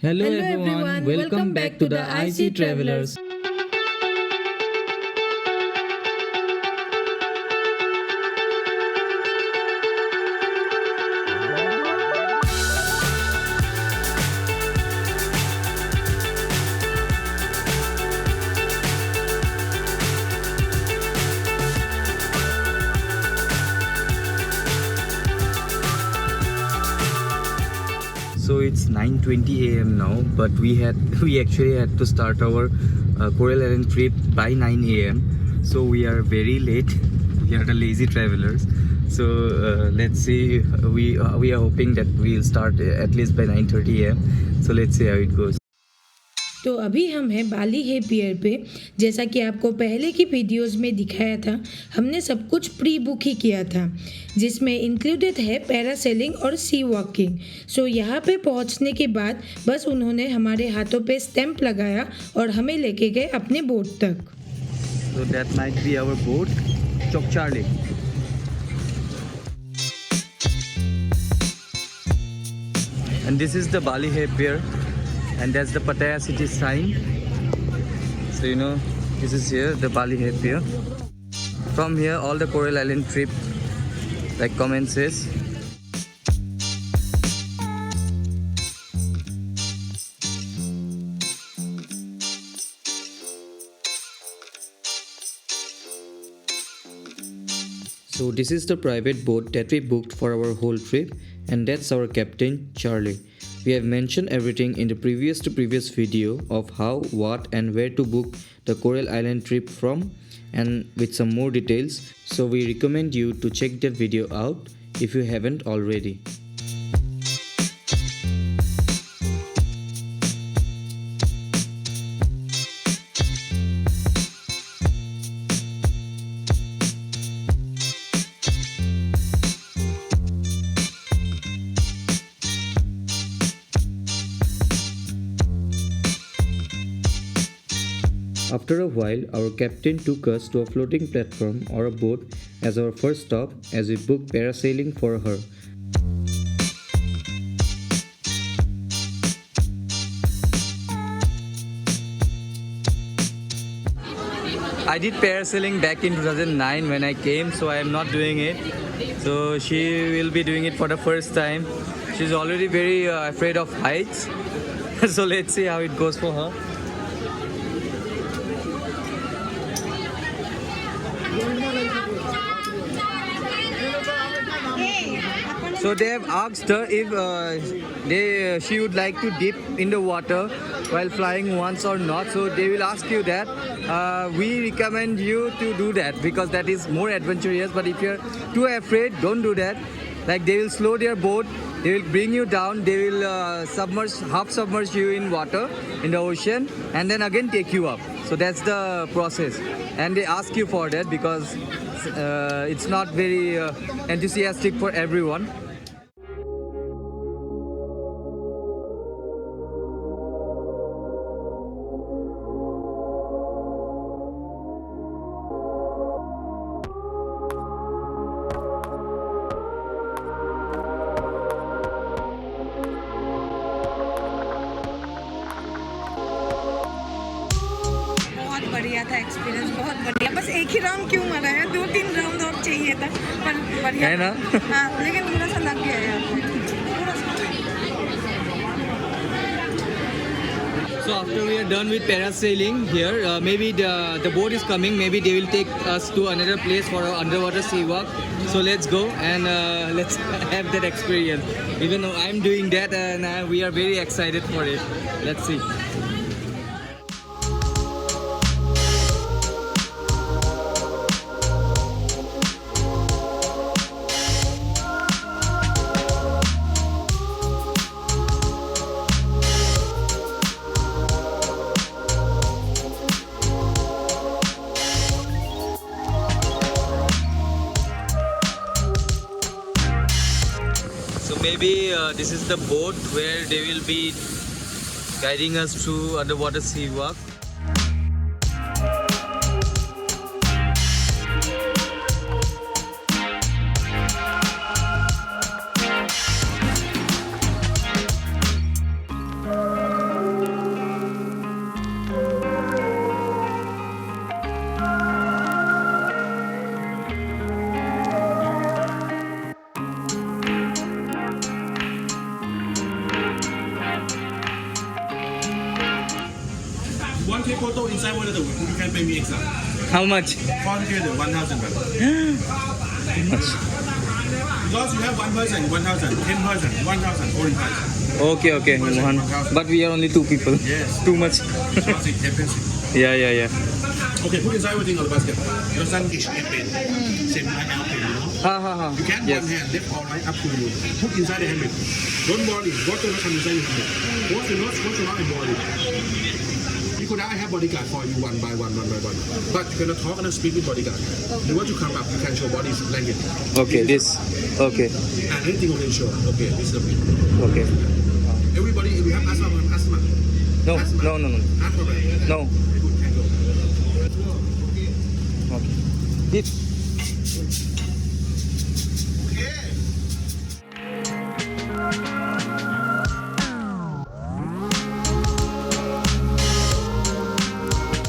Hello Hello everyone, everyone, welcome back to the IC Travelers. So it's 9:20 a.m. now, but we actually had to start our Coral Island trip by 9 a.m. So we are very late. We are the lazy travelers. So let's see. We are hoping that we'll start at least by 9:30 a.m. So let's see how it goes. तो अभी हम हैं बाली है पियर पे। जैसा कि आपको पहले की वीडियोस में दिखाया था, हमने सब कुछ प्री बुक ही किया था, जिसमें इंक्लूडेड है पैरासेलिंग और सी वॉकिंग। सो यहाँ पे पहुँचने के बाद बस उन्होंने हमारे हाथों पे स्टैंप लगाया और हमें लेके गए अपने बोट तक। So that might be our boat, Chok Charlie. And this is the Bali Hay Pier, and that's the Pattaya City sign. So this is here the Bali Hay Pier. From here, all the Coral Island trip commences. So this is the private boat that we booked for our whole trip, and that's our captain Charlie. We have mentioned everything in the previous video of how, what and where to book the Coral Island trip from, and with some more details. So we recommend you to check that video out if you haven't already. After a while, our captain took us to a floating platform or a boat as our first stop, as we booked parasailing for her. I did parasailing back in 2009 when I came, so I am not doing it. So she will be doing it for the first time. She's already very afraid of heights. So let's see how it goes for her. So they have asked her if she would like to dip in the water while flying once or not. So they will ask you that. We recommend you to do that because that is more adventurous. But if you're too afraid, don't do that. Like they will slow their boat, they will bring you down, they will half submerge you in water in the ocean, and then again take you up. So that's the process, and they ask you for that because it's not very enthusiastic for everyone. बहुत बढ़िया था experience, बहुत बढ़िया। बस एक ही round क्यों मारा है, 2-3 राउंड और चाहिए था, पर बढ़िया है ना? हाँ, लेकिन थोड़ा सा लग गया है। So after we are done with parasailing here, maybe the boat is coming. Maybe they will take us to another place for an underwater sea walk. So let's go and let's have that experience. Even though I'm doing that, and we are very excited for it. Let's see. So maybe this is the boat where they will be guiding us through underwater sea walk. want to take photo inside one of the you can pay me extra. How much? For together, 1,000 baht. Much. Because you have one person, 1,000, 10 person, 1,000, all in price. Okay. One. But we are only 2 people. Yes. Too much. Because it's expensive. Yeah. Okay, put inside everything on the basket. Your son is pen. Same like our pen, you know. Ha. You can Yes. one hand, left or right, up to you. Put inside the helmet. Don't worry, water will come inside your helmet. Wash your nose, wash your mouth and body. You could I have bodyguard for you one by one. But you cannot talk and speak with bodyguard. You want to come up, you can show body blanket. Okay, this. Okay. And anything you can show. Okay, this is the bit. Okay. Everybody, we have asthma. No. Asthma. No. Good, can go. Okay. This.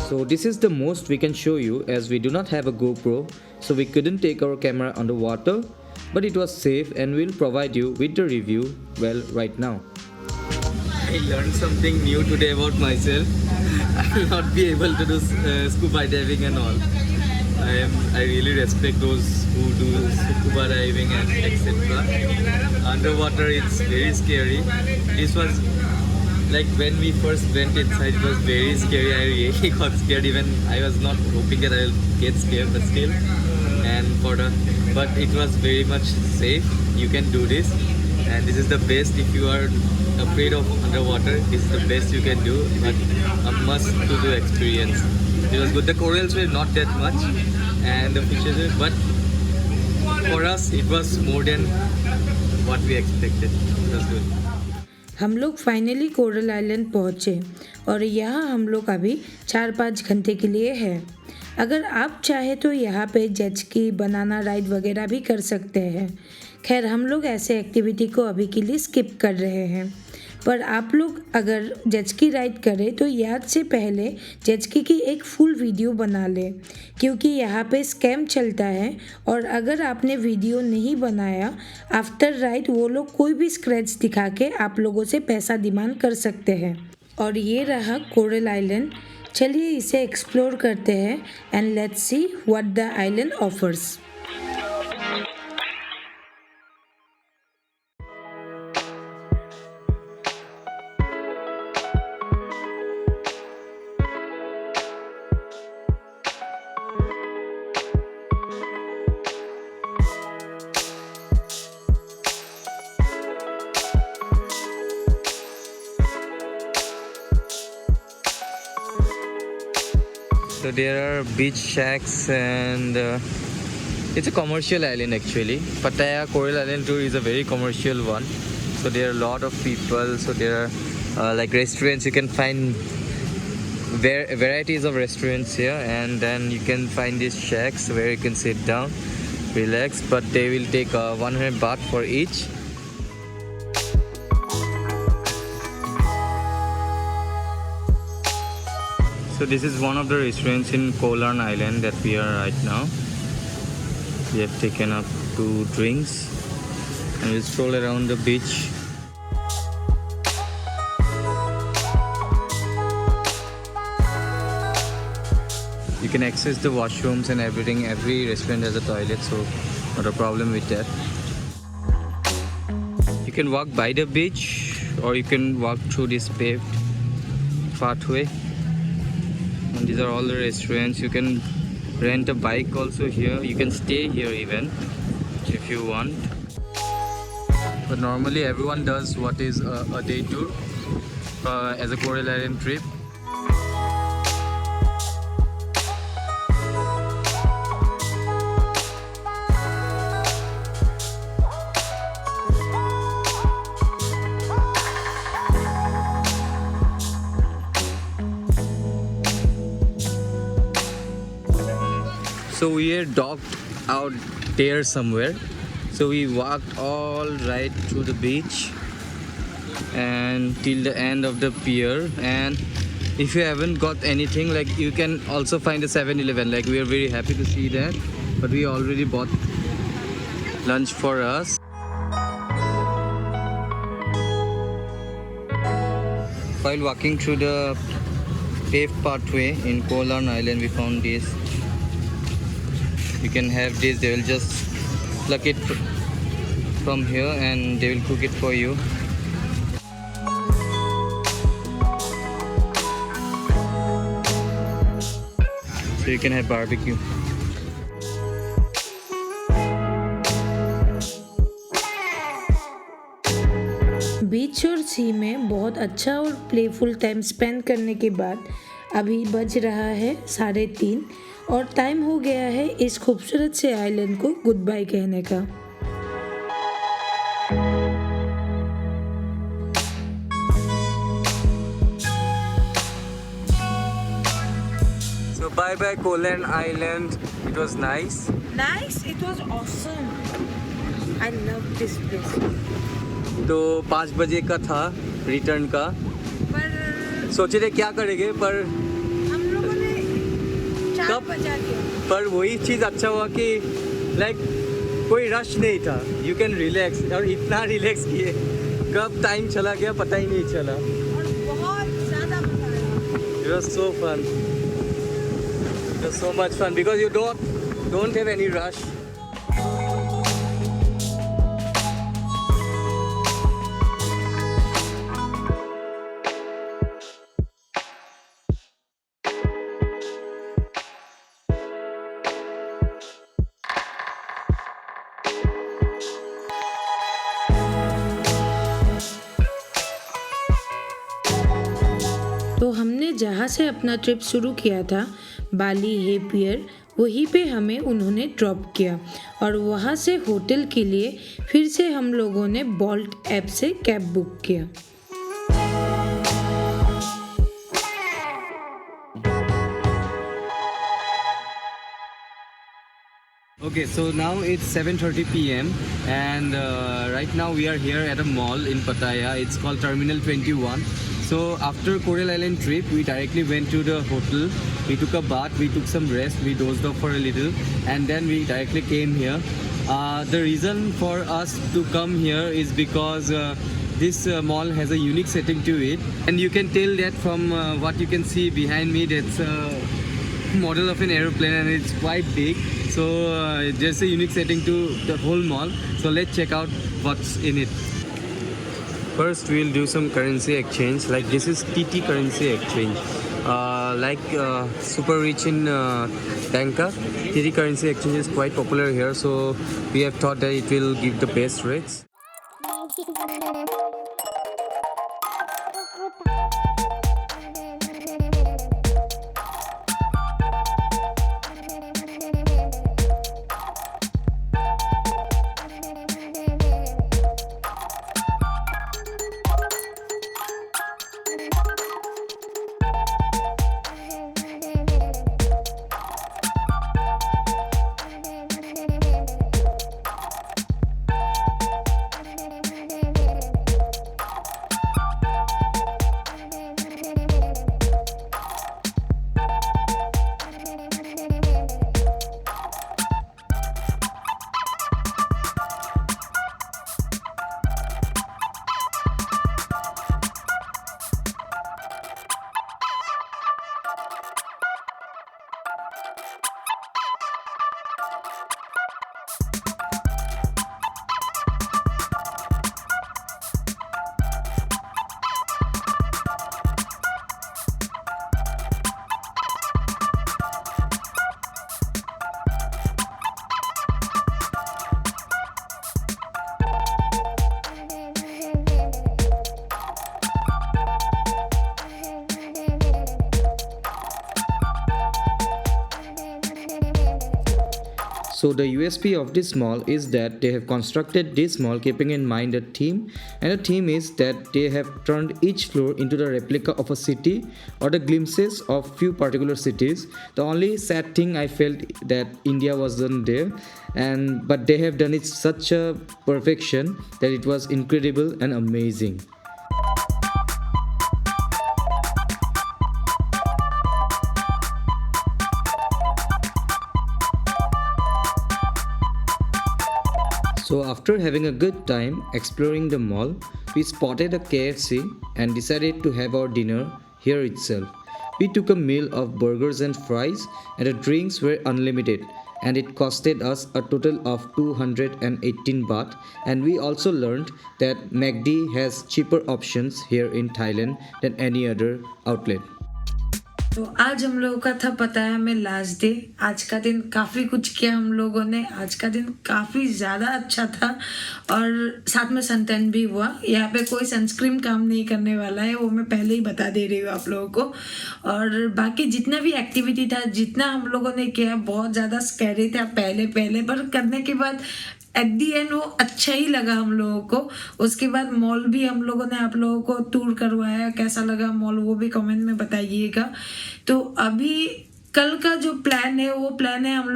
So this is the most we can show you as we do not have a GoPro, so we couldn't take our camera underwater, but it was safe and we'll provide you with the review right now. I learned something new today about myself. I will not be able to do scuba diving and all. I really respect those who do scuba diving and etc. Underwater it's very scary. This was like when we first went inside, it was very scary. I really got scared. Even I was not hoping that I will get scared, but still. But it was very much safe. You can do this, and this is the best. If you are afraid of underwater, this is the best you can do. But a must to do experience. It was good. The corals were not that much, and the fishes were, but for us it was more than what we expected. It was good. हम लोग finally coral island पहुँचे और यहाँ हम लोग अभी 4-5 घंटे के लिए हैं। अगर आप चाहे तो यहाँ पे जेट स्की, बनाना राइड वगैरह भी कर सकते हैं। खैर हम लोग ऐसे एक्टिविटी को अभी के लिए स्किप कर रहे हैं, पर आप लोग अगर जेट स्की राइड करें तो याद से पहले जेट स्की की एक फुल वीडियो बना लें, क्योंकि यहाँ पे स्कैम चलता है और अगर आपने वीडियो नहीं बनाया आफ्टर राइड वो लोग कोई भी स्क्रैच दिखा के आप लोगों से पैसा डिमांड कर सकते हैं। और ये रहा कोरल आइलैंड। चलिए इसे एक्सप्लोर करते हैं and let's see what the island offers. So there are beach shacks and it's a commercial island actually. Pattaya Coral Island tour is a very commercial one. So there are a lot of people. So there are like restaurants. You can find varieties of restaurants here, and then you can find these shacks where you can sit down, relax. But they will take 100 baht for each. So this is one of the restaurants in Koh Larn Island that we are right now. We have taken up 2 drinks and we'll stroll around the beach. You can access the washrooms and everything. Every restaurant has a toilet, so not a problem with that. You can walk by the beach or you can walk through this paved pathway. And these are all the restaurants. You can rent a bike also here. You can stay here even if you want. But normally everyone does what is a day tour as a Coral Island trip. So we are docked out there somewhere. So we walked all right through the beach and till the end of the pier. And if you haven't got anything, like you can also find a 7-Eleven. Like we are very happy to see that. But we already bought lunch for us. While walking through the paved pathway in Kolan Island. We found this. You can have this. They will just pluck it from here and they will cook it for you. So you can have barbecue. बीच और सी में बहुत अच्छा और playful time spend करने के बाद अभी बज रहा है 3:30 और टाइम हो गया है इस खूबसूरत से आइलैंड को गुड बाय कहने का। So bye bye Kolan Island. It was nice. Nice, it was awesome. I love this place. तो 5 बजे का था रिटर्न का। पर सोचे थे क्या करेंगे पर हम लोगों ने 4 कब? बजा दिया। पर वही चीज़ अच्छा हुआ कि लाइक कोई रश नहीं था। यू कैन रिलैक्स और इतना रिलैक्स किए कब टाइम चला गया पता ही नहीं चला। और बहुत ज़्यादा मजा आया। It was so fun. It was so much fun because you don't have any rush. तो हमने जहाँ से अपना ट्रिप शुरू किया था बाली हे पियर, वहीं पे हमें उन्होंने ड्रॉप किया और वहाँ से होटल के लिए फिर से हम लोगों ने बोल्ट ऐप से कैब बुक किया। Okay, so now it's 7:30 p.m. and right now we are here at a mall in Pattaya. It's called Terminal 21. So after Coral Island trip, we directly went to the hotel. We took a bath, we took some rest, we dozed off for a little, and then we directly came here. The reason for us to come here is because this mall has a unique setting to it, and you can tell that from what you can see behind me. That's a model of an aeroplane, and it's quite big. So there's a unique setting to the whole mall. So let's check out what's in it. First, we'll do some currency exchange. Like this is TT currency exchange. Super rich in Bangkok, TT currency exchange is quite popular here. So we have thought that it will give the best rates. So the USP of this mall is that they have constructed this mall keeping in mind a theme, and the theme is that they have turned each floor into the replica of a city or the glimpses of few particular cities. The only sad thing I felt that India wasn't there, but they have done it such a perfection that it was incredible and amazing. So after having a good time exploring the mall, we spotted a KFC and decided to have our dinner here itself. We took a meal of burgers and fries, and the drinks were unlimited. And it costed us a total of 218 baht. And we also learned that McD has cheaper options here in Thailand than any other outlet. तो आज हम लोगों का था पता है हमें last day. आज का दिन काफ़ी कुछ किया हम लोगों ने। आज का दिन काफ़ी ज़्यादा अच्छा था और साथ में सनटैन भी हुआ। यहाँ पे कोई सनस्क्रीन काम नहीं करने वाला है, वो मैं पहले ही बता दे रही हूँ आप लोगों को। और बाकी जितना भी एक्टिविटी था, जितना हम लोगों ने किया, बहुत ज़्यादा स्कैरी था पहले पर करने के बाद एट दी एंड वो अच्छा ही लगा हम लोगों को। उसके बाद मॉल भी हम लोगों ने आप लोगों को टूर करवाया, कैसा लगा मॉल वो भी कमेंट में बताइएगा। तो अभी कल का जो प्लान है वो प्लान है हम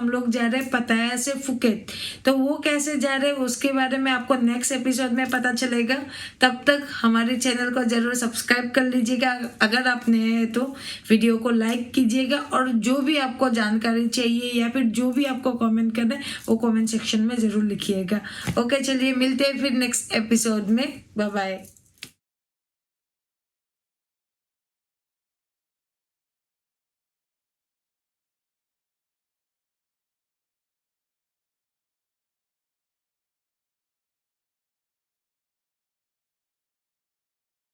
लोग जा रहे हैं पताया से फुकेट। तो वो कैसे जा रहे हैं उसके बारे में आपको नेक्स्ट एपिसोड में पता चलेगा। तब तक हमारे चैनल को ज़रूर सब्सक्राइब कर लीजिएगा अगर आप नए हैं तो। वीडियो को लाइक कीजिएगा और जो भी आपको जानकारी चाहिए या फिर जो भी आपको कमेंट करना है वो कमेंट सेक्शन में ज़रूर लिखिएगा। ओके, चलिए मिलते हैं फिर नेक्स्ट एपिसोड में। Bye bye.